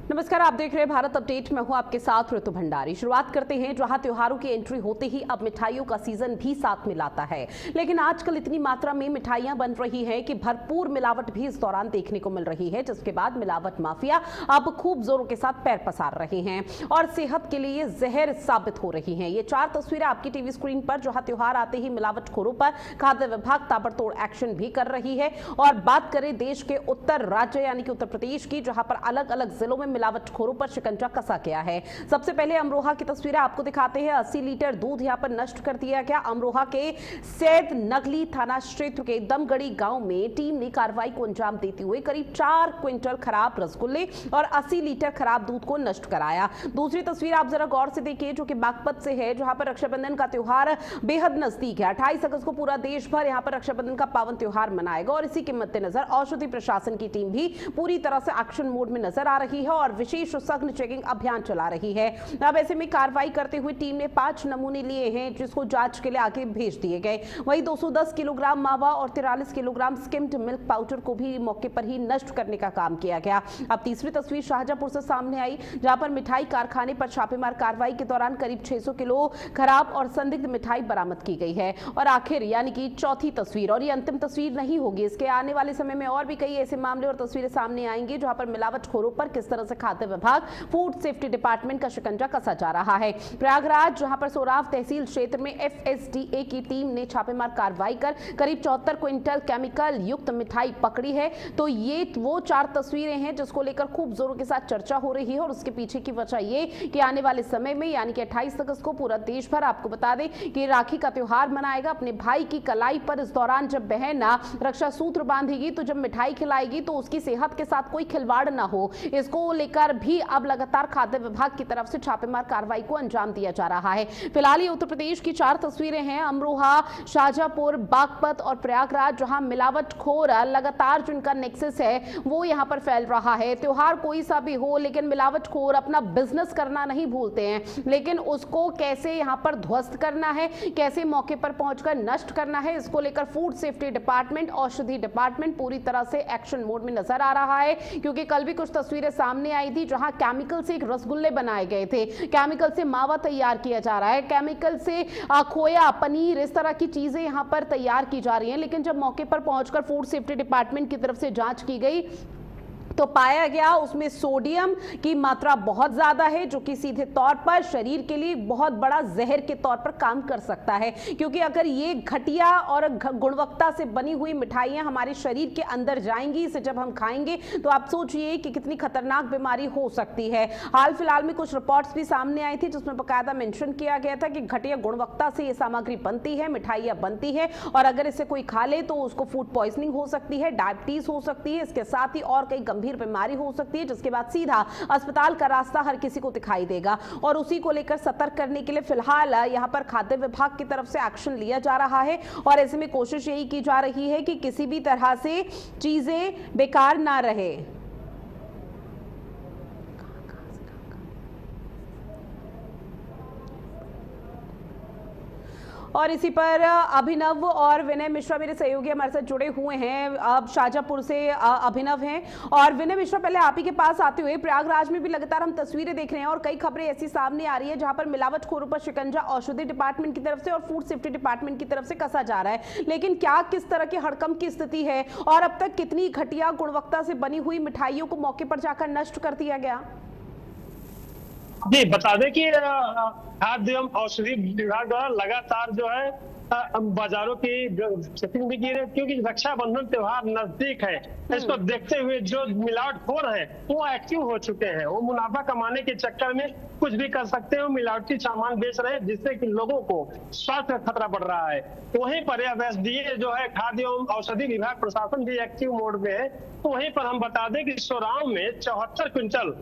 नमस्कार, आप देख रहे हैं भारत अपडेट। मैं हूं आपके साथ ऋतु भंडारी। शुरुआत करते हैं जहां त्योहारों की एंट्री होते ही अब मिठाइयों का सीजन भी साथ में लाता है, लेकिन आजकल इतनी मात्रा में मिठाइयां बन रही हैं कि भरपूर मिलावट भी इस दौरान देखने को मिल रही है, जिसके बाद मिलावट माफिया अब खूब जोरों के साथ पैर पसार रहे हैं और सेहत के लिए जहर साबित हो रही है। ये 4 तस्वीरें आपकी टीवी स्क्रीन पर, जहां त्योहार आते ही मिलावटखोरों पर खाद्य विभाग ताबड़तोड़ एक्शन भी कर रही है। और बात करें देश के उत्तर राज्य यानी कि उत्तर प्रदेश की, जहां पर अलग अलग जिलों में मिलावटखोरों पर शिकंजा कसा गया है। सबसे पहले अमरोहा की तस्वीरें आपको दिखाते हैं। 80 लीटर दूध यहां पर नष्ट कर दिया गया। अमरोहा के सैद नगली थाना क्षेत्र के दमगढ़ी गांव में टीम ने कार्रवाई को अंजाम देते हुए करीब 4 क्विंटल खराब रसगुल्ले और 80 लीटर खराब दूध को नष्ट कराया। दूसरी तस्वीर आप जरा गौर से देखिए, जो कि बागपत से है, जहां पर रक्षाबंधन का त्योहार बेहद नजदीक है। 28 अगस्त को पूरा देश भर यहां पर रक्षाबंधन का पावन त्योहार मनाएगा और इसी के मद्देनजर औषधि प्रशासन की टीम भी पूरी तरह से एक्शन मोड में नजर आ रही है और विशेष सघन चेकिंग अभियान चला रही है। अब ऐसे में कार्रवाई करते हुए टीम ने 5 नमूने लिए हैं, जिसको जांच के लिए आगे भेज दिए गए। वहीं 210 किलोग्राम मावा और 43 किलोग्राम स्किम्ड मिल्क पाउडर को भी मौके पर ही नष्ट करने का काम किया गया। अब तीसरी तस्वीर शाहजहांपुर से सामने आई, जहां पर मिठाई कारखाने पर छापेमार कार्रवाई के दौरान करीब 600 किलो खराब और संदिग्ध मिठाई बरामद की गई है। और आखिर यानी कि चौथी तस्वीर, और ये अंतिम तस्वीर नहीं होगी, इसके आने वाले समय में और भी कई ऐसे मामले और तस्वीरें सामने आएंगे जहां पर मिलावटखोरों पर किस तरह से खाद्य विभाग, फूड सेफ्टी डिपार्टमेंट का शिकंजा कसा जा रहा है। प्रयागराज, जहां पर सोराव तहसील क्षेत्र में एफएसडीए की टीम ने छापेमार कार्रवाई कर करीब 74 क्विंटल केमिकल युक्त मिठाई पकड़ी है। तो ये वो 4 तस्वीरें हैं जिसको लेकर खूब जोरों के साथ चर्चा हो रही है और उसके पीछे की वजह ये कि आने वाले समय में यानी कि 28 अगस्त को पूरा देश भर, आपको बता दें कि राखी का त्योहार मनाएगा अपने भाई की कलाई पर। इस दौरान जब बहन रक्षा सूत्र बांधेगी तो जब मिठाई खिलाएगी तो उसकी सेहत के साथ कोई खिलवाड़ ना हो, इसको लेकर भी अब लगातार खाद्य विभाग की तरफ से छापेमार कार्रवाई को अंजाम दिया जा रहा है। फिलहाल ये उत्तर प्रदेश की 4 तस्वीरें हैं, अमरोहा, शाहजहांपुर, बागपत और प्रयागराज, जहां मिलावटखोर लगातार जो इनका नेक्सस है वो यहां पर फैल रहा है। त्योहार कोई सा भी हो, लेकिन मिलावटखोर अपना बिजनेस करना नहीं भूलते हैं, लेकिन उसको कैसे यहां पर ध्वस्त करना है, कैसे मौके पर पहुंचकर नष्ट करना है, इसको लेकर फूड सेफ्टी डिपार्टमेंट, औषधि डिपार्टमेंट पूरी तरह से एक्शन मोड में नजर आ रहा है। क्योंकि कल भी कुछ तस्वीरें सामने आई थी जहां केमिकल से एक रसगुल्ले बनाए गए थे, केमिकल से मावा तैयार किया जा रहा है, केमिकल से खोया, पनीर, इस तरह की चीजें यहां पर तैयार की जा रही हैं। लेकिन जब मौके पर पहुंचकर फूड सेफ्टी डिपार्टमेंट की तरफ से जांच की गई तो पाया गया उसमें सोडियम की मात्रा बहुत ज्यादा है, जो कि सीधे तौर पर शरीर के लिए बहुत बड़ा जहर के तौर पर काम कर सकता है। क्योंकि अगर ये घटिया और गुणवत्ता से बनी हुई मिठाइयां हमारे शरीर के अंदर जाएंगी, इसे जब हम खाएंगे तो आप सोचिए कि कितनी खतरनाक बीमारी हो सकती है। हाल फिलहाल में कुछ रिपोर्ट्स भी सामने आई थी जिसमें बकायदा मेंशन किया गया था कि घटिया गुणवत्ता से ये सामग्री बनती है, मिठाइयां बनती है, और अगर इसे कोई खा ले तो उसको फूड पॉइजनिंग हो सकती है, डायबिटीज हो सकती है, इसके साथ ही और कई गंभीर बीमारी हो सकती है, जिसके बाद सीधा अस्पताल का रास्ता हर किसी को दिखाई देगा। और उसी को लेकर सतर्क करने के लिए फिलहाल यहां पर खाद्य विभाग की तरफ से एक्शन लिया जा रहा है और ऐसे में कोशिश यही की जा रही है कि किसी भी तरह से चीजें बेकार ना रहे। और इसी पर अभिनव और विनय मिश्रा मेरे सहयोगी हमारे साथ जुड़े हुए हैं। अब शाहजहांपुर से अभिनव हैं और विनय मिश्रा, पहले आप ही के पास आते हुए, प्रयागराज में भी लगातार हम तस्वीरें देख रहे हैं और कई खबरें ऐसी सामने आ रही है जहां पर मिलावटखोरों पर शिकंजा औषधि डिपार्टमेंट की तरफ से और फूड सेफ्टी डिपार्टमेंट की तरफ से कसा जा रहा है, लेकिन क्या किस तरह के हड़कंप की स्थिति है और अब तक कितनी घटिया गुणवत्ता से बनी हुई मिठाइयों को मौके पर जाकर नष्ट कर दिया गया? जी, बता दें कि खाद्य एवं औषधि विभाग द्वारा लगातार जो है बाजारों की चेकिंग भी की रही है, क्योंकि रक्षाबंधन त्योहार नजदीक है। इसको देखते हुए जो मिलावटखोर है वो एक्टिव हो चुके हैं। वो मुनाफा कमाने के चक्कर में कुछ भी कर सकते हैं, मिलावटी सामान बेच रहे हैं, जिससे कि लोगों को स्वास्थ्य का खतरा बढ़ रहा है। तो वहीं पर एफएसडीए जो है, खाद्य एवं औषधि विभाग प्रशासन भी एक्टिव मोड में है। तो वहीं पर हम बता दें कि सोराव में 74 क्विंटल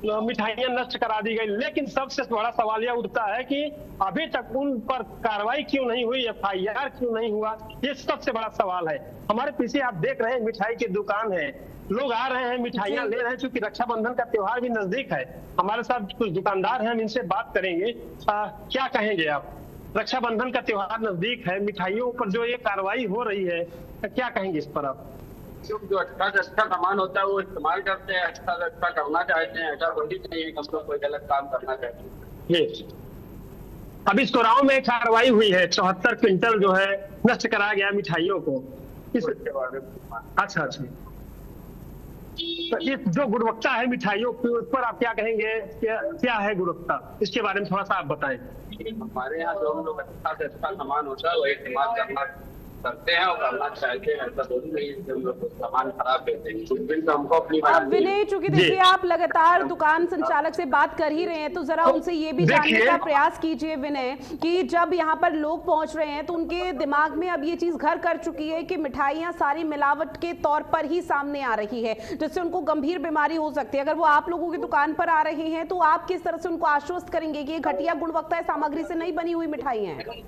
मिठाइयां नष्ट करा दी गई। लेकिन सबसे बड़ा सवाल यह उठता है कि अभी तक उन पर कार्रवाई क्यों नहीं हुई, एफआईआर क्यों नहीं हुआ, ये सबसे बड़ा सवाल है। हमारे पीछे आप देख रहे हैं मिठाई की दुकान है, लोग आ रहे हैं, मिठाइयां ले रहे हैं, क्योंकि रक्षाबंधन का त्योहार भी नजदीक है। हमारे साथ कुछ दुकानदार हैं, हम इनसे बात करेंगे। क्या कहेंगे आप? रक्षाबंधन का त्योहार नजदीक है, मिठाइयों पर जो ये कार्रवाई हो रही है, क्या कहेंगे इस पर आप? जो अच्छा से अच्छा सामान होता है वो इस्तेमाल करते हैं, अच्छा से अच्छा करना चाहते हैं। ऐसा थोड़ी नहीं है कि हम लोग कोई गलत काम करना चाहते हैं। जी, अभी इसकोराव में कार्रवाई हुई है, 74 क्विंटल जो है नष्ट कराया गया मिठाइयों को। इसके बारे में अच्छा अच्छा, तो ये जो गुणवत्ता है मिठाइयों के उस पर आप क्या कहेंगे, क्या है गुणवत्ता, इसके बारे में थोड़ा सा आप बताएं। हमारे यहाँ जो हम लोग अच्छा से अच्छा सामान होता है वो इस्तेमाल करते हैं और करना चाहते हैं। ऐसा थोड़ी नहीं है कि हम लोग सामान खराब देते हैं। कुछ दिन तो हमको अपनी अब विनय, चूंकि देखिए आप लगातार दुकान संचालक से बात कर ही रहे हैं, तो जरा उनसे ये भी जानने का प्रयास कीजिए विनय कि जब यहाँ पर लोग पहुंच रहे हैं तो उनके दिमाग में अब ये चीज घर कर चुकी है कि मिठाइयाँ सारी मिलावट के तौर पर ही सामने आ रही है, जिससे उनको गंभीर बीमारी हो सकती है। अगर वो आप लोगों की दुकान पर आ रहे हैं तो आप किस तरह से उनको आश्वस्त करेंगे कि ये घटिया गुणवत्ता सामग्री से नहीं बनी हुई मिठाइयाँ हैं?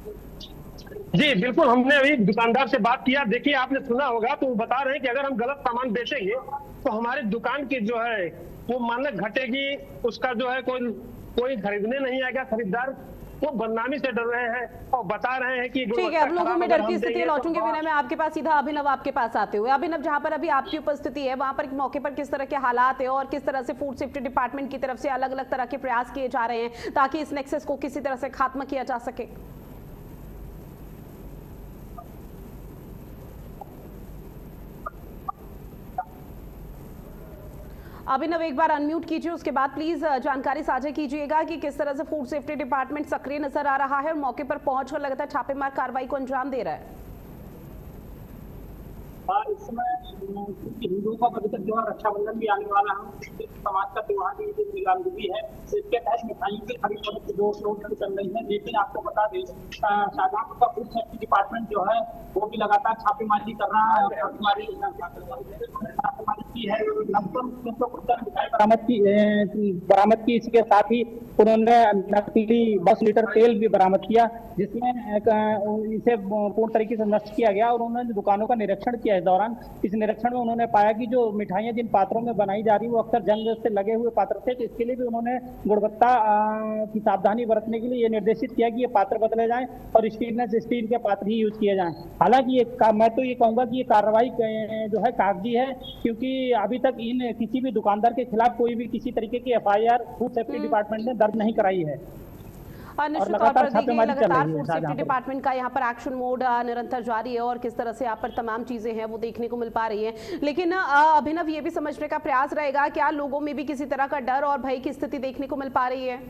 जी बिल्कुल, हमने अभी दुकानदार से बात किया। देखिए आपने सुना होगा तो वो बता रहे हैं कि अगर हम गलत सामान बेचेंगे तो हमारी दुकान की जो है वो मानक घटेगी, उसका जो है कोई खरीदने नहीं आएगा खरीदार, वो बदनामी से डर रहे हैं और बता रहे हैं कि ठीक है, अब लोगों में डर की स्थिति लौटूंगे विनय, मैं आपके पास सीधा अभिनव आपके पास आते हुए। अभिनव, जहां पर अभी आपकी उपस्थिति है वहां पर मौके पर किस तरह के हालात है और किस तरह से फूड सेफ्टी डिपार्टमेंट की तरफ से अलग अलग तरह के प्रयास किए जा रहे हैं ताकि इस नेक्सस को किसी तरह से खात्मा किया जा सके? अभिनव, एक बार अनम्यूट कीजिए, उसके बाद प्लीज जानकारी साझा कीजिएगा कि किस तरह से फूड सेफ्टी डिपार्टमेंट सक्रिय नजर आ रहा है और मौके पर पहुंचकर लगातार छापेमार कार्रवाई को अंजाम दे रहा है। इस समय हिंदुओं का पवित्र त्योहार रक्षाबंधन भी आने वाला है, समाज का त्योहार भी मिलादुनबी है। इसके तहत मिठाइयों की खरीद जो शुरू चल रही है, लेकिन आपको बता दें शाहजहांपुर का फूड सेफ्टी डिपार्टमेंट जो है वो भी लगातार छापेमारी कर रहा है। छापेमारी की है, बरामद की। इसके साथ ही उन्होंने नकली 10 लीटर तेल भी बरामद किया, जिसमें इसे पूर्ण तरीके से नष्ट किया गया। और उन्होंने दुकानों का निरीक्षण किया। इस दौरान इस निरीक्षण में उन्होंने पाया कि जो मिठाइयां जिन पात्रों में बनाई जा रही वो अक्सर जंग से लगे हुए पात्र थे, तो इसके लिए भी उन्होंने गुणवत्ता की सावधानी बरतने के लिए ये निर्देशित किया कि ये पात्र बदले जाएं और स्टेनलेस स्टील के पात्र ही यूज किए जाएं। हालांकि मैं तो ये कहूंगा कि ये कार्रवाई जो है कागजी है, क्योंकि अभी तक इन किसी भी दुकानदार के खिलाफ कोई भी किसी तरीके की FIR फूड सेफ्टी डिपार्टमेंट ने दर्ज नहीं कराई है। निश्चित तौर पर देखिए लगातार फूड सेफ्टी डिपार्टमेंट का यहाँ पर एक्शन मोड निरंतर जारी है और किस तरह से यहाँ पर तमाम चीजें हैं वो देखने को मिल पा रही है। लेकिन अभिनव, ये भी समझने का प्रयास रहेगा क्या लोगों में भी किसी तरह का डर और भय की स्थिति देखने को मिल पा रही है?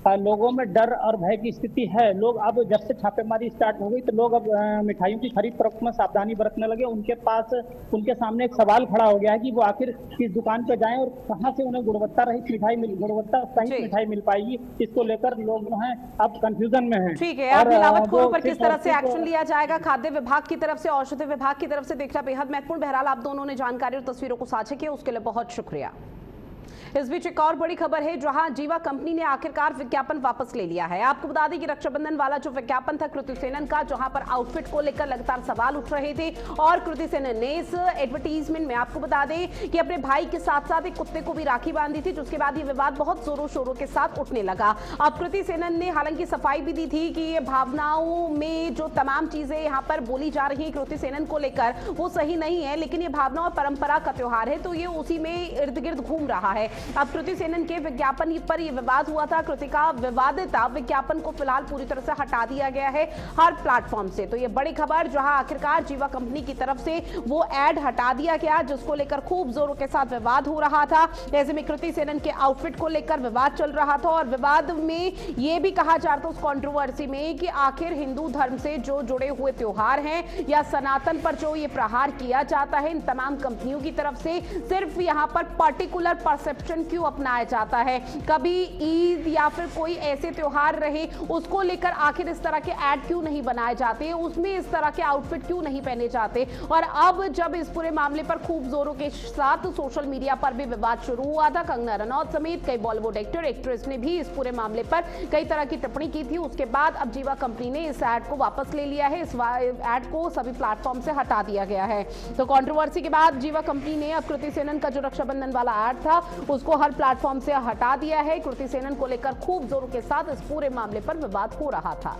लोगों में डर और भय की स्थिति है। लोग अब जब से छापेमारी स्टार्ट हो गई तो लोग अब मिठाइयों की खरीद फरोख्त में सावधानी बरतने लगे। उनके सामने एक सवाल खड़ा हो गया है कि वो आखिर किस दुकान पे जाएं और कहां से उन्हें गुणवत्ता सहित मिठाई मिल पाएगी। इसको लेकर लोग जो हैं अब कंफ्यूजन में हैं। ठीक है, अब मिलावटखोरों पर किस तरह से एक्शन लिया जाएगा खाद्य विभाग की तरफ से, औषधि विभाग की तरफ से, देखना बेहद महत्वपूर्ण। बहरहाल आप दोनों ने जानकारी और तस्वीरों को साझा किया, उसके लिए बहुत शुक्रिया। इस बीच एक और बड़ी खबर है, जहां जीवा कंपनी ने आखिरकार विज्ञापन वापस ले लिया है। आपको बता दें कि रक्षाबंधन वाला जो विज्ञापन था कृति सेनन का, जहां पर आउटफिट को लेकर लगातार सवाल उठ रहे थे और कृति सेनन ने इस एडवर्टीजमेंट में आपको बता दें कि अपने भाई के साथ साथ एक कुत्ते को भी राखी बांधी थी, जिसके बाद ये विवाद बहुत जोरों शोरों के साथ उठने लगा। अब कृति सेनन ने हालांकि सफाई भी दी थी कि ये भावनाओं में जो तमाम चीजें यहाँ पर बोली जा रही है कृति सेनन को लेकर वो सही नहीं है, लेकिन ये भावना और परंपरा का त्योहार है तो ये उसी में इर्द गिर्द घूम रहा है। अब कृति सेनन के विज्ञापन पर यह विवाद हुआ था। कृति का विवादित विज्ञापन को फिलहाल पूरी तरह से हटा दिया गया है हर प्लेटफॉर्म से। तो ये बड़ी खबर, जहां आखिरकार जीवा कंपनी की तरफ से वो एड हटा दिया गया, जिसको लेकर खूब जोरों के साथ विवाद हो रहा था। ऐसे में कृति सेनन के आउटफिट को लेकर विवाद चल रहा था और विवाद में यह भी कहा जा रहा था उस कंट्रोवर्सी में कि आखिर हिंदू धर्म से जो जुड़े हुए त्योहार हैं या सनातन पर जो ये प्रहार किया जाता है इन तमाम कंपनियों की तरफ से, सिर्फ यहाँ पर पर्टिकुलर परसेप्शन क्यों अपनाया जाता है। कभी ईद या फिर कोई ऐसे त्योहार रहे उसको लेकर आखिर इस तरह के ऐड क्यों नहीं बनाए जाते, उसमें इस तरह के आउटफिट क्यों नहीं पहने जाते। और अब जब इस पूरे मामले पर खूब जोरों के साथ सोशल मीडिया पर भी विवाद शुरू हुआ था, कंगना रनौत समेत कई बॉलीवुड एक्टर एक्ट्रेस ने भी इस पूरे मामले पर कई तरह की टिप्पणी की थी। उसके बाद अब जीवा कंपनी ने इस ऐड को वापस ले लिया है, इस ऐड को सभी प्लेटफॉर्म से हटा दिया गया है। तो कंट्रोवर्सी के बाद जीवा कंपनी ने अब कृति सेनन का जो रक्षाबंधन वाला ऐड था उसको हर प्लेटफॉर्म से हटा दिया है। कृति सेनन को लेकर खूब जोरों के साथ इस पूरे मामले पर विवाद हो रहा था।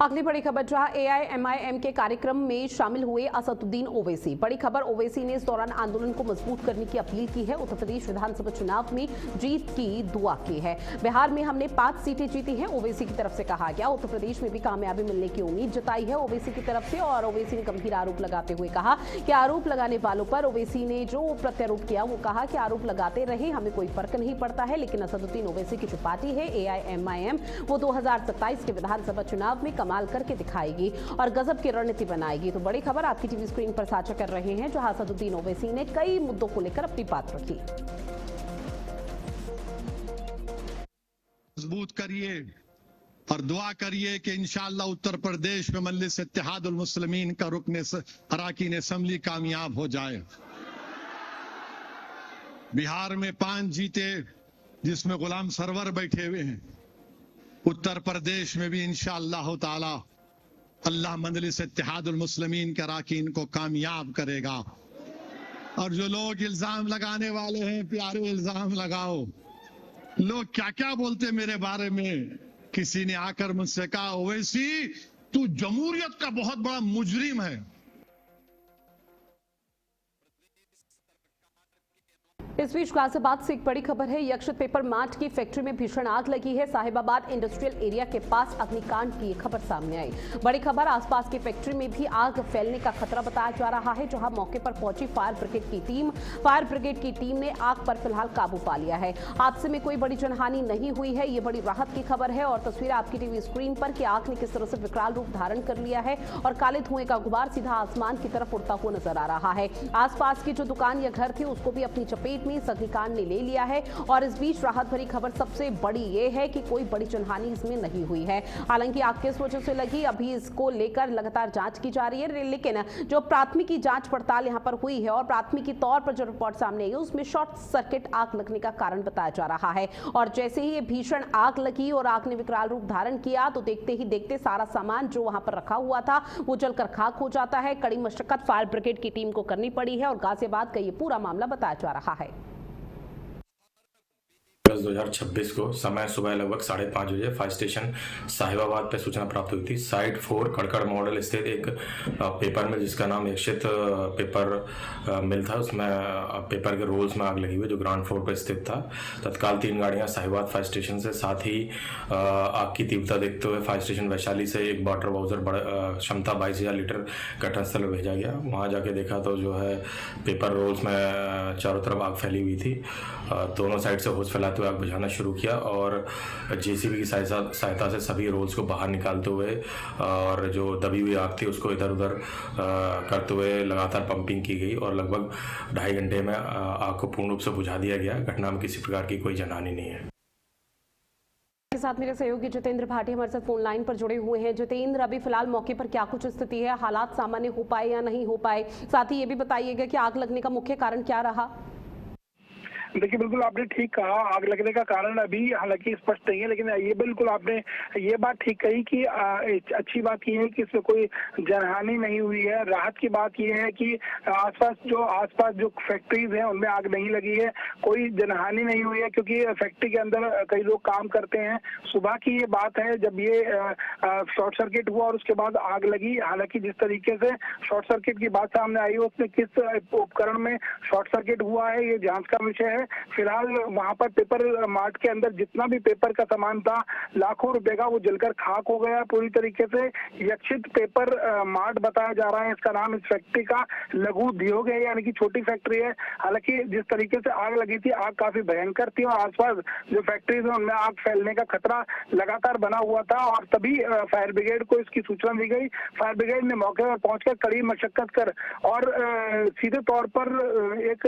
अगली बड़ी खबर जहां एआईएमआईएम के कार्यक्रम में शामिल हुए असदुद्दीन ओवैसी। बड़ी खबर, ओवैसी ने इस दौरान आंदोलन को मजबूत करने की अपील की है। उत्तर प्रदेश विधानसभा चुनाव में जीत की दुआ की है। बिहार में हमने 5 सीटें जीती हैं, ओवैसी की तरफ से कहा गया। उत्तर प्रदेश में भी कामयाबी मिलने की उम्मीद जताई है ओवैसी की तरफ से। और ओवैसी ने गंभीर आरोप लगाते हुए कहा कि आरोप लगाने वालों पर ओवैसी ने जो प्रत्यारोप किया वो कहा कि आरोप लगाते रहे, हमें कोई फर्क नहीं पड़ता है, लेकिन असदुद्दीन ओवैसी की जो पार्टी है एआईएमआईएम वो 2027 के विधानसभा चुनाव में कमाल करके दिखाएगी और गजब की रणनीति बनाएगी। तो बड़ी खबर आपकी टीवी स्क्रीन पर साझा कर रहे हैं, जहां असदुद्दीन ओवैसी ने कई मुद्दों को लेकर अपनी बात रखी। मजबूत करिए और दुआ करिए कि इंशाअल्लाह उत्तर प्रदेश में मजलिस इत्तेहादुल मुस्लिमीन का रुकन अराकीन असेंबली कामयाब हो जाए। बिहार में 5 जीते जिसमें गुलाम सरवर बैठे हुए हैं। उत्तर प्रदेश में भी इंशाअल्लाह ताला अल्लाह मजलिस इत्तेहादुल मुस्लिमीन के अराकीन को कामयाब करेगा। और जो लोग इल्जाम लगाने वाले हैं, प्यारे इल्जाम लगाओ। लोग क्या क्या बोलते मेरे बारे में। किसी ने आकर मुझसे कहा, ओवैसी तू जमहूरियत का बहुत बड़ा मुजरिम है। इस बीच गाजियाबाद से एक बड़ी खबर है। यक्षित पेपर मार्ट की फैक्ट्री में भीषण आग लगी है। साहिबाबाद इंडस्ट्रियल एरिया के पास अग्निकांड की खबर सामने आई। बड़ी खबर, आसपास की फैक्ट्री में भी आग फैलने का खतरा बताया जा रहा है, जहां मौके पर पहुंची फायर ब्रिगेड की टीम ने आग पर फिलहाल काबू पा लिया है। हादसे में कोई बड़ी जनहानि नहीं हुई है, ये बड़ी राहत की खबर है। और तस्वीर आपकी टीवी स्क्रीन पर कि आग ने किस तरह से विकराल रूप धारण कर लिया है और काले धुएं का गुबार सीधा आसमान की तरफ उड़ता हुआ नजर आ रहा है। आसपास की जो दुकान या घर थी उसको भी अपनी चपेट में अग्निकांड ने ले लिया है। और इस बीच राहत भरी खबर सबसे बड़ी ये है कि कोई बड़ी जनहानि इसमें नहीं हुई है। हालांकि आग किस वजह से लगी, अभी इसको लेकर लगातार जांच की जा रही है, लेकिन जो प्राथमिकी जांच पड़ताल यहां पर हुई है और प्राथमिकी तौर पर जो रिपोर्ट सामने आई उसमें शॉर्ट सर्किट आग लगने का कारण बताया जा रहा है। और जैसे ही ये भीषण आग लगी और आग ने विकराल रूप धारण किया तो देखते ही देखते सारा सामान जो वहां पर रखा हुआ था वो जलकर खाक हो जाता है। कड़ी मशक्कत फायर ब्रिगेड की टीम को करनी पड़ी है और गाजियाबाद का ये पूरा मामला बताया जा रहा है। 2026 को समय सुबह लगभग 5:30 बजे फायर स्टेशन साहिबाबाद पे सूचना प्राप्त हुई थी। साइट 4 कड़कड़ मॉडल स्थित एक पेपर में, जिसका नाम यक्षित पेपर मिल था, उसमें पेपर के रोल्स में आग लगी हुई जो ग्राउंड फ्लोर पर स्थित था। तत्काल 3 गाड़ियां साहिबाबाद फायर स्टेशन से, साथ ही आग की तीव्रता देखते हुए फायर स्टेशन वैशाली से एक वाटर बाउजर क्षमता 22,000 लीटर घटनास्थल में भेजा गया। वहां जाके देखा तो जो है पेपर रोल्स में चारों तरफ आग फैली हुई थी। दोनों साइड से होश फैलाते हुए आग बुझाना शुरू किया और जेसीबी की सहायता से सभी रोल्स को बाहर निकालते हुए और जो दबी हुई आग थी उसको इधर उधर करते हुए लगातार पंपिंग की गई और लगभग 2.5 घंटे में आग को पूर्ण रूप से बुझा दिया गया। घटना में किसी प्रकार की कोई जनहानि नहीं है। के साथ मेरे सहयोगी जितेंद्र भाटी हमारे साथ फोन लाइन पर जुड़े हुए हैं। जितेंद्र, अभी फिलहाल मौके पर क्या कुछ स्थिति है, हालात सामान्य हो पाए या नहीं हो पाए, साथ ही ये भी बताइएगा कि आग लगने का मुख्य कारण क्या रहा। देखिए, बिल्कुल आपने ठीक कहा, आग लगने का कारण अभी हालांकि स्पष्ट नहीं है, लेकिन ये बिल्कुल आपने ये बात ठीक कही कि अच्छी बात ये है कि इसमें कोई जनहानि नहीं हुई है। राहत की बात ये है कि आसपास जो फैक्ट्रीज हैं उनमें आग नहीं लगी है, कोई जनहानि नहीं हुई है, क्योंकि फैक्ट्री के अंदर कई लोग काम करते हैं। सुबह की ये बात है जब ये शॉर्ट सर्किट हुआ और उसके बाद आग लगी। हालांकि जिस तरीके से शॉर्ट सर्किट की बात सामने आई, उसमें किस उपकरण में शॉर्ट सर्किट हुआ है ये जांच का विषय है। फिलहाल वहां पर पेपर मार्ट के अंदर जितना भी पेपर का सामान था, लाखों रुपए का, वो जलकर खाक हो गया पूरी तरीके से। यक्षित पेपर मार्ट बताया जा रहा है इसका नाम। इस फैक्ट्री का लघु उद्योग है, यानी कि छोटी फैक्ट्री है। हालांकि जिस तरीके से आग लगी थी, आग काफी भयंकर थी और आसपास जो फैक्ट्रीज है उनमें आग फैलने का खतरा लगातार बना हुआ था और तभी फायर ब्रिगेड को इसकी सूचना दी गई। फायर ब्रिगेड ने मौके पर पहुंचकर कड़ी मशक्कत कर और सीधे तौर पर एक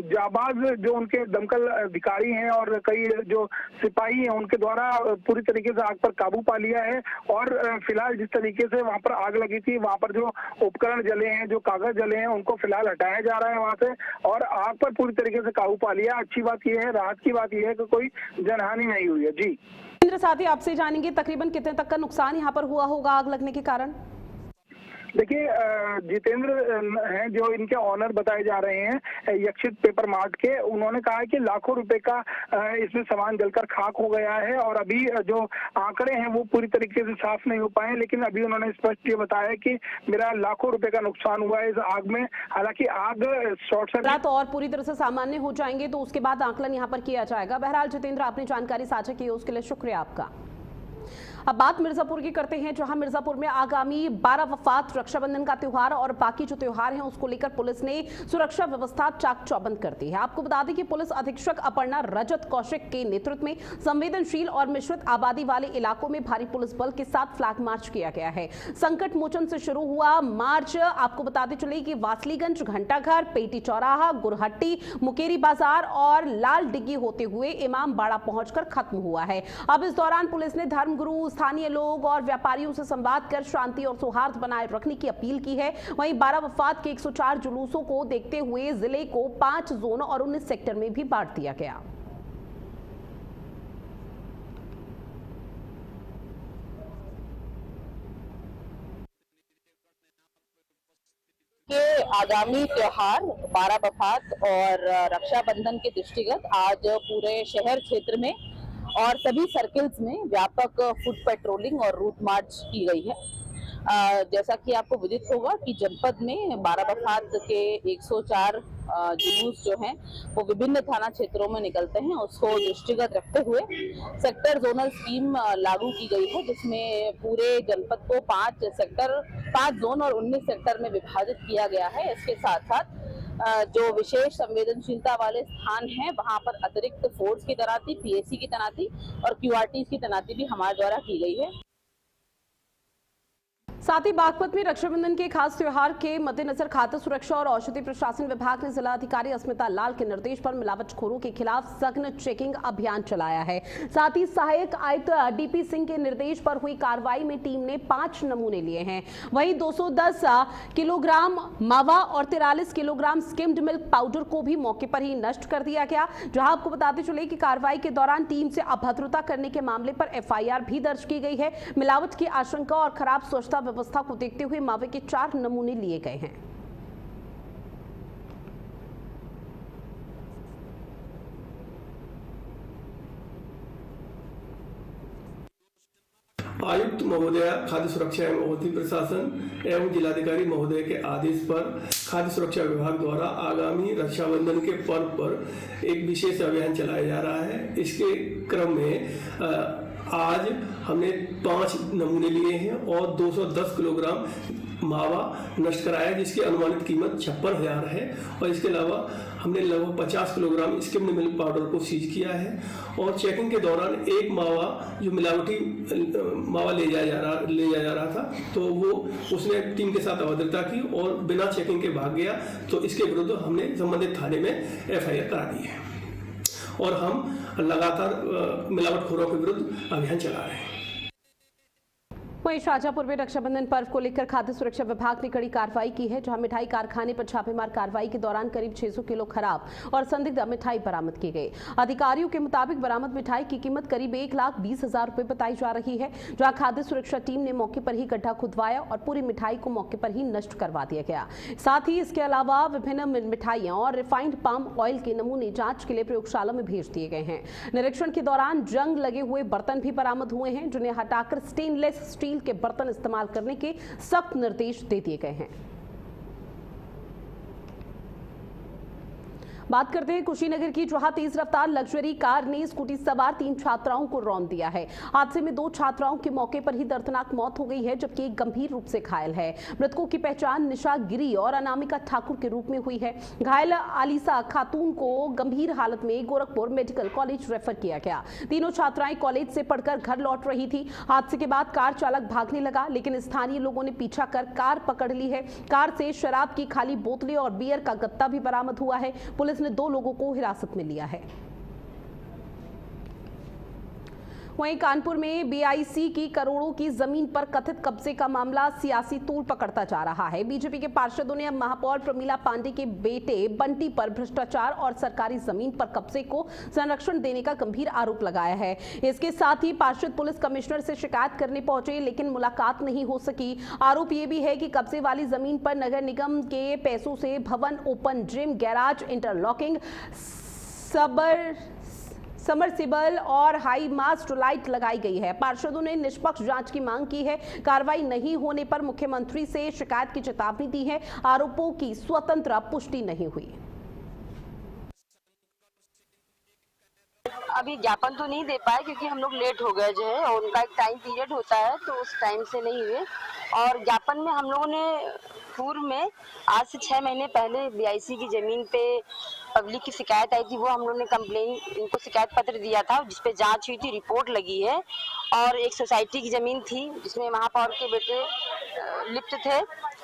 जाबाज जो उनके दमकल अधिकारी हैं और कई जो सिपाही हैं उनके द्वारा पूरी तरीके से आग पर काबू पा लिया है। और फिलहाल जिस तरीके से वहां पर आग लगी थी, वहां पर जो उपकरण जले हैं, जो कागज जले हैं, उनको फिलहाल हटाया जा रहा है वहां से और आग पर पूरी तरीके से काबू पा लिया। अच्छी बात यह है, राहत की बात यह है कि कोई जनहानि नहीं हुई है। जी साथ ही आपसे जानेंगे तकरीबन कितने तक का नुकसान यहाँ पर हुआ होगा आग लगने के कारण। देखिए जितेंद्र हैं जो इनके ऑनर बताए जा रहे हैं यक्षित पेपर मार्ट के, उन्होंने कहा है कि लाखों रुपए का इसमें सामान जलकर खाक हो गया है और अभी जो आंकड़े हैं वो पूरी तरीके से साफ नहीं हो पाए, लेकिन अभी उन्होंने स्पष्ट ये बताया कि मेरा लाखों रुपए का नुकसान हुआ है इस आग में। हालांकि आग शॉर्ट सर्किट और पूरी तरह से सामान्य हो जाएंगे तो उसके बाद आकलन यहाँ पर किया जाएगा। बहरहाल जितेंद्र, आपने जानकारी साझा की है उसके लिए शुक्रिया आपका। अब बात मिर्जापुर की करते हैं, जहां मिर्जापुर में आगामी 12 वफात रक्षाबंधन का त्योहार और बाकी जो त्योहार हैं उसको लेकर पुलिस ने सुरक्षा व्यवस्था चाक चौबंद कर दी है। आपको बता दें कि पुलिस अधीक्षक अपर्णा रजत कौशिक के नेतृत्व में संवेदनशील और मिश्रित आबादी वाले इलाकों में भारी पुलिस बल के साथ फ्लैग मार्च किया गया है। संकट मोचन से शुरू हुआ मार्च आपको बताते चले कि वासलीगंज, घंटाघर, पेटी चौराहा, गुरहट्टी, मुकेरी बाजार और लाल डिग्गी होते हुए इमाम बाड़ा पहुंचकर खत्म हुआ है। अब इस दौरान पुलिस ने धर्मगुरु, स्थानीय लोग और व्यापारियों से संवाद कर शांति और सौहार्द बनाए रखने की अपील की है। वहीं 12 वफात के 104 जुलूसों को देखते हुए जिले को 5 जोन और 19 सेक्टर में भी बांट दिया गया। के आगामी त्योहार 12 वफात और रक्षाबंधन के दृष्टिगत आज पूरे शहर क्षेत्र में और सभी सर्किल्स में व्यापक फुट पेट्रोलिंग और रूट मार्च की गई है। जैसा कि आपको विदित होगा कि जनपद में 12 वफात के 104 जुलूस जो हैं वो विभिन्न थाना क्षेत्रों में निकलते हैं, उसको दृष्टिगत रखते हुए सेक्टर जोनल स्कीम लागू की गई है, जिसमें पूरे जनपद को 5 जोन और 19 सेक्टर में विभाजित किया गया है। इसके साथ साथ जो विशेष संवेदनशीलता वाले स्थान हैं वहां पर अतिरिक्त फोर्स की तैनाती, पीएसी की तैनाती और क्यूआरटी की तैनाती भी हमारे द्वारा की गई है। साथ ही बागपत में रक्षाबंधन के खास त्योहार के मद्देनजर खाद्य सुरक्षा और औषधि प्रशासन विभाग ने जिला अधिकारी अस्मिता लाल के निर्देश पर मिलावटखोरों के खिलाफ सघन चेकिंग अभियान चलाया है। साथ ही सहायक आयुक्त डीपी सिंह के निर्देश पर हुई कार्रवाई में टीम ने 5 नमूने लिए हैं। वहीं 210 किलोग्राम मावा और 43 किलोग्राम स्किम्ड मिल्क पाउडर को भी मौके पर ही नष्ट कर दिया गया। जहां आपको बताते चले कि कार्रवाई के दौरान टीम से अभद्रता करने के मामले पर एफआईआर भी दर्ज की गई है। मिलावट की आशंका और खराब स्वच्छता व्यवस्था को देखते हुए मावे के 4 नमूने लिए गए हैं। आयुक्त महोदय खाद्य सुरक्षा एवं औषधि प्रशासन एवं जिलाधिकारी महोदय के आदेश पर खाद्य सुरक्षा विभाग द्वारा आगामी रक्षाबंधन के पर्व पर एक विशेष अभियान चलाया जा रहा है। इसके क्रम में आज हमने 5 नमूने लिए हैं और 210 किलोग्राम मावा नष्ट कराया, जिसकी अनुमानित कीमत 56,000 है। और इसके अलावा हमने लगभग 50 किलोग्राम स्किम्ड मिल्क पाउडर को सीज किया है। और चेकिंग के दौरान एक मावा जो मिलावटी मावा ले जाया जा रहा था, तो वो उसने टीम के साथ अभद्रता की और बिना चेकिंग के भाग गया, तो इसके विरुद्ध हमने संबंधित थाने में एफआईआर करा दी है और हम लगातार मिलावटखोरों के विरुद्ध अभियान चला रहे हैं। वहीं शाहजहांपुर में रक्षाबंधन पर्व को लेकर खाद्य सुरक्षा विभाग ने कड़ी कार्रवाई की है, जहां मिठाई कारखाने पर छापेमार कार्रवाई के दौरान करीब 600 किलो खराब और संदिग्ध मिठाई बरामद की गई। अधिकारियों के मुताबिक बरामद मिठाई की कीमत करीब 1,20,000 रुपए बताई जा रही है। जहां खाद्य सुरक्षा टीम ने मौके पर ही गड्ढा खुदवाया और पूरी मिठाई को मौके पर ही नष्ट करवा दिया गया। साथ ही इसके अलावा विभिन्न मिठाइयां और रिफाइंड पाम ऑयल के नमूने जांच के लिए प्रयोगशाला में भेज दिए गए हैं। निरीक्षण के दौरान जंग लगे हुए बर्तन भी बरामद हुए हैं, जिन्हें हटाकर स्टेनलेस स्टील के बर्तन इस्तेमाल करने के सख्त निर्देश दे दिए गए हैं। बात करते हैं कुशीनगर की, जहां तेज रफ्तार लग्जरी कार ने स्कूटी सवार 3 छात्राओं को रौंद दिया है। हादसे में 2 छात्राओं की मौके पर ही दर्दनाक मौत हो गई है, जबकि एक गंभीर रूप से घायल है। मृतकों की पहचान निशा गिरी और अनामिका ठाकुर के रूप में हुई है। घायल आलिसा खातून को गंभीर हालत में गोरखपुर मेडिकल कॉलेज रेफर किया गया। तीनों छात्राएं कॉलेज से पढ़कर घर लौट रही थी। हादसे के बाद कार चालक भागने लगा, लेकिन स्थानीय लोगों ने पीछा कर कार पकड़ ली है। कार से शराब की खाली बोतलें और बियर का गत्ता भी बरामद हुआ है। पुलिस ने 2 लोगों को हिरासत में लिया है। वहीं कानपुर में बीआईसी की करोड़ों की जमीन पर कथित कब्जे का मामला सियासी तूल पकड़ता जा रहा है। बीजेपी के पार्षदों ने अब महापौर प्रमीला पांडे के बेटे बंटी पर भ्रष्टाचार और सरकारी जमीन पर कब्जे को संरक्षण देने का गंभीर आरोप लगाया है। इसके साथ ही पार्षद पुलिस कमिश्नर से शिकायत करने पहुंचे, लेकिन मुलाकात नहीं हो सकी। आरोप ये भी है कि कब्जे वाली जमीन पर नगर निगम के पैसों से भवन, open gym, garage, interlocking, submersible और हाई मास्ट लाइट लगाई गई है। पार्षदों ने निष्पक्ष जांच की मांग की है। कार्रवाई नहीं होने पर मुख्यमंत्री से शिकायत की चेतावनी दी है। आरोपों की स्वतंत्र पुष्टि नहीं हुई। अभी ज्ञापन तो नहीं दे पाए क्योंकि हम लोग लेट हो गए जो है, और उनका एक टाइम पीरियड होता है तो उस टाइम से नहीं हुए। और ज्ञापन में हम लोगों ने पूर्व में आज से 6 महीने पहले बीआईसी की जमीन पे पब्लिक की शिकायत आई थी, वो हम लोगों ने कंप्लेन इनको शिकायत पत्र दिया था जिसपे जांच हुई थी, रिपोर्ट लगी है। और एक सोसाइटी की जमीन थी जिसमें महापौर के बेटे लिप्त थे,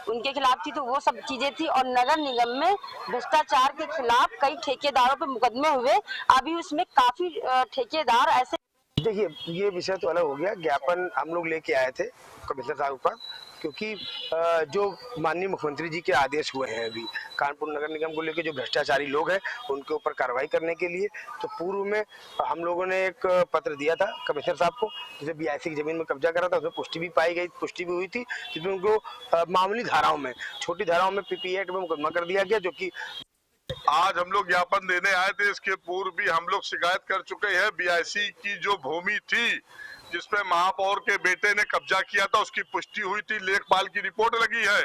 उनके खिलाफ थी, तो वो सब चीजें थी। और नगर निगम में भ्रष्टाचार के खिलाफ कई ठेकेदारों पे मुकदमे हुए। अभी उसमें काफी ठेकेदार ऐसे, देखिए ये विषय तो अलग हो गया। ज्ञापन हम लोग लेके आए थे कमिश्नर साहब पर, क्योंकि जो माननीय मुख्यमंत्री जी के आदेश हुए हैं अभी कानपुर नगर निगम को लेकर जो भ्रष्टाचारी लोग हैं उनके ऊपर कार्रवाई करने के लिए, तो पूर्व में हम लोगों ने एक पत्र दिया था कमिश्नर साहब को, जिसे बीआईसी की जमीन में कब्जा करा था। उसमें पुष्टि भी हुई थी, जिसमें उनको मामूली धाराओं में, छोटी धाराओं में पीपी एक्ट में मुकदमा कर दिया गया। जो कि आज हम लोग ज्ञापन देने आए थे, इसके पूर्व भी हम लोग शिकायत कर चुके हैं। बीआईसी की जो भूमि थी जिसपे महापौर के बेटे ने कब्जा किया था, उसकी पुष्टि हुई थी, लेखपाल की रिपोर्ट लगी है।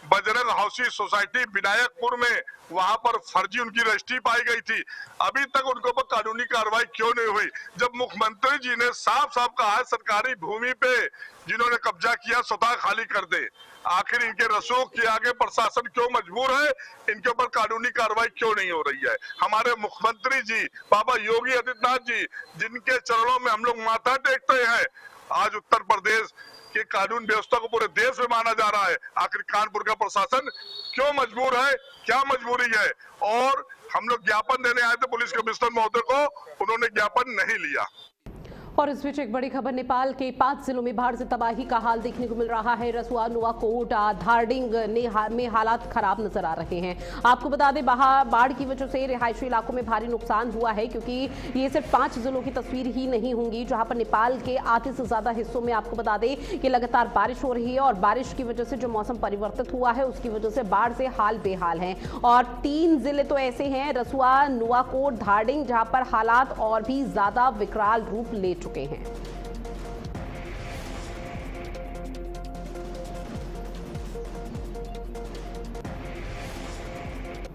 बजरंग हाउसिंग सोसाइटी विनायकपुर में, वहां पर फर्जी उनकी रजिस्ट्री पाई गई थी। अभी तक उनके ऊपर कानूनी कार्रवाई क्यों नहीं हुई? जब मुख्यमंत्री जी ने साफ साफ कहा है सरकारी भूमि पे जिन्होंने कब्जा किया स्वतः खाली कर दे। आखिर इनके रसूख के आगे प्रशासन क्यों मजबूर है? इनके ऊपर कानूनी कार्रवाई क्यों नहीं हो रही है? हमारे मुख्यमंत्री जी बाबा योगी आदित्यनाथ जी, जिनके चरणों में हम लोग माथा टेकते हैं, आज उत्तर प्रदेश के कानून व्यवस्था को पूरे देश में माना जा रहा है। आखिर कानपुर का प्रशासन क्यों मजबूर है? क्या मजबूरी है? और हम लोग ज्ञापन देने आए थे पुलिस कमिश्नर महोदय को, उन्होंने ज्ञापन नहीं लिया। और इस बीच एक बड़ी खबर, नेपाल के 5 जिलों में बाढ़ से तबाही का हाल देखने को मिल रहा है। रसुआ, नुवाकोट, धारडिंग में हालात खराब नजर आ रहे हैं। आपको बता दें, बाढ़ की वजह से रिहायशी इलाकों में भारी नुकसान हुआ है, क्योंकि ये सिर्फ 5 जिलों की तस्वीर ही नहीं होंगी, जहां पर नेपाल के आधे से ज्यादा हिस्सों में आपको बता दें कि लगातार बारिश हो रही है। और बारिश की वजह से जो मौसम परिवर्तित हुआ है उसकी वजह से बाढ़ से हाल बेहाल है। और 3 जिले तो ऐसे हैं, रसुआ, नुवाकोट, धारडिंग, जहां पर हालात और भी ज्यादा विकराल रूप ले चुके हैं।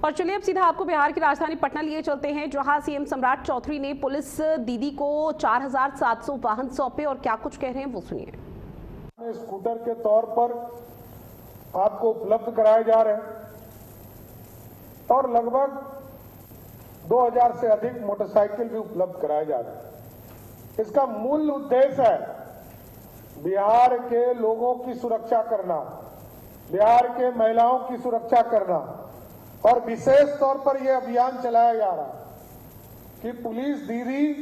और चलिए अब सीधा आपको बिहार की राजधानी पटना लिए चलते हैं, जहां सीएम सम्राट चौधरी ने पुलिस दीदी को 4700 वाहन सौंपे। और क्या कुछ कह रहे हैं वो सुनिए। स्कूटर के तौर पर आपको उपलब्ध कराए जा रहे हैं और लगभग 2000 से अधिक मोटरसाइकिल भी उपलब्ध कराए जा रहे हैं। इसका मूल उद्देश्य है बिहार के लोगों की सुरक्षा करना, बिहार के महिलाओं की सुरक्षा करना। और विशेष तौर पर यह अभियान चलाया जा रहा है कि पुलिस दीदी,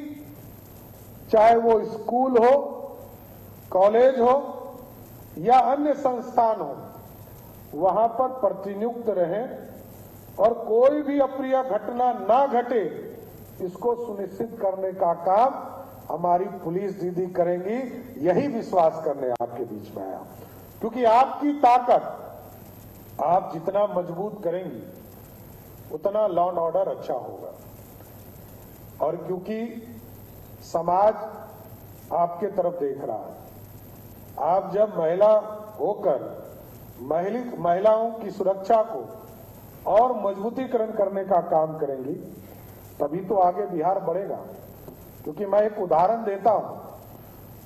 चाहे वो स्कूल हो, कॉलेज हो या अन्य संस्थान हो, वहां पर प्रतिनियुक्त रहें और कोई भी अप्रिय घटना ना घटे, इसको सुनिश्चित करने का काम हमारी पुलिस दीदी करेंगी। यही विश्वास करने आपके बीच में आया, क्योंकि आपकी ताकत आप जितना मजबूत करेंगी उतना लॉ एंड ऑर्डर अच्छा होगा। और क्योंकि समाज आपके तरफ देख रहा है, आप जब महिला होकर महिलाओं की सुरक्षा को और मजबूतीकरण करने का काम करेंगी, तभी तो आगे बिहार बढ़ेगा। क्योंकि मैं एक उदाहरण देता हूं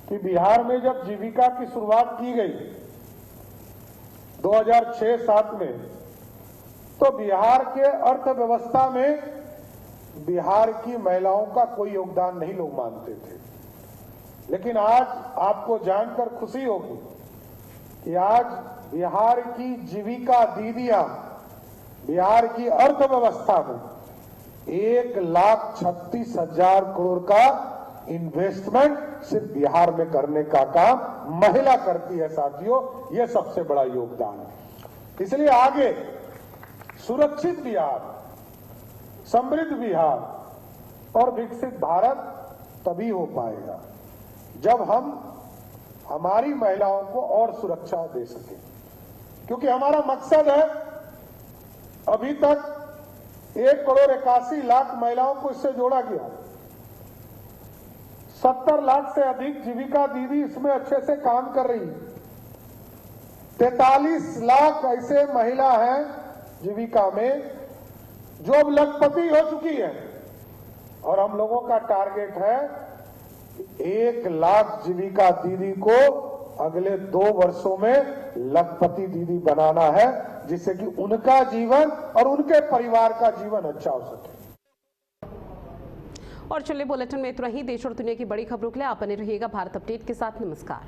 कि बिहार में जब जीविका की शुरुआत की गई 2006-7 में, तो बिहार के अर्थव्यवस्था में बिहार की महिलाओं का कोई योगदान नहीं लोग मानते थे। लेकिन आज आपको जानकर खुशी होगी कि आज बिहार की जीविका दीदियां बिहार की अर्थव्यवस्था में 1,36,000 करोड़ का इन्वेस्टमेंट सिर्फ बिहार में करने का काम महिला करती है साथियों, यह सबसे बड़ा योगदान है। इसलिए आगे सुरक्षित बिहार, समृद्ध बिहार और विकसित भारत तभी हो पाएगा जब हम हमारी महिलाओं को और सुरक्षा दे सके, क्योंकि हमारा मकसद है अभी तक 1,81,00,000 महिलाओं को इससे जोड़ा गया। 70 लाख से अधिक जीविका दीदी इसमें अच्छे से काम कर रही। 43 लाख ऐसे महिला हैं जीविका में जो अब लखपति हो चुकी है, और हम लोगों का टारगेट है 1 लाख जीविका दीदी को अगले 2 वर्षों में लखपति दीदी बनाना है, जिससे कि उनका जीवन और उनके परिवार का जीवन अच्छा हो सके। और चलिए बुलेटिन में इतना ही। देश और दुनिया की बड़ी खबरों के लिए आप बने रहिएगा भारत अपडेट के साथ। नमस्कार।